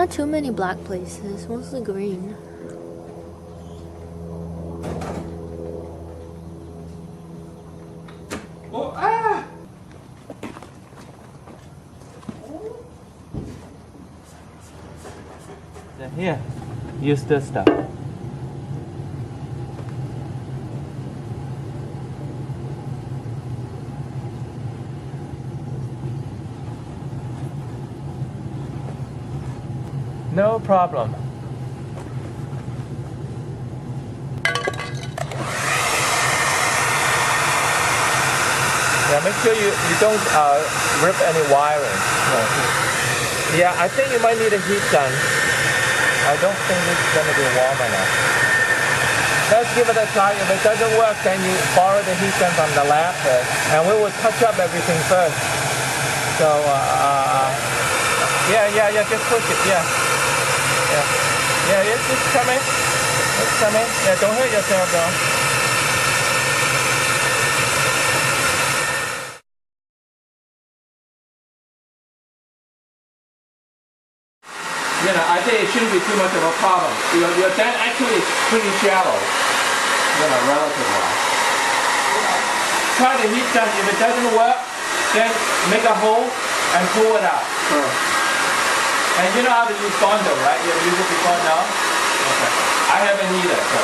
Not too many black places, mostly green. Oh, ah! Then here, use this stuff. No problem. Yeah, make sure you don't rip any wiring. Yeah, I think you might need a heat gun. I don't think it's going to be warm enough. Let's give it a try. If it doesn't work, then you borrow the heat gun from the lab, and we will touch up everything first. So, yeah, just push it, yeah. Yeah, it's coming. It's coming. Yeah, don't hurt yourself though. You know, I think it shouldn't be too much of a problem. Your dent actually is pretty shallow, you know, relative-wise. Try the heat gun. If it doesn't work, then make a hole and pull it out. And you know how to use Bondo, right? You use it before now? Okay. I haven't either, so.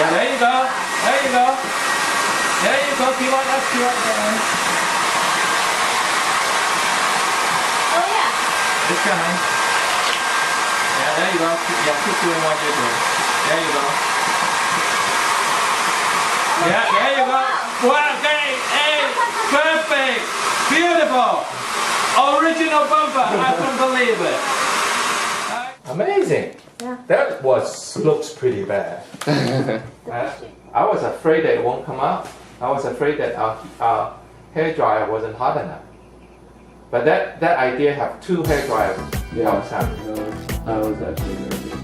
Yeah, there you go. There you go. There you go. Keep on up, keep on going. Oh yeah. It's coming. Yeah, there you go. Keep doing what you're doing. There you go. Yeah, there you go. Wow, great. Hey, perfect. Beautiful. Original bumper. I couldn't believe it. Amazing. Yeah. That looks pretty bad. I was afraid that it won't come out. I was afraid that our hair dryer wasn't hot enough. But that idea have two hair dryers outside. I was actually nervous.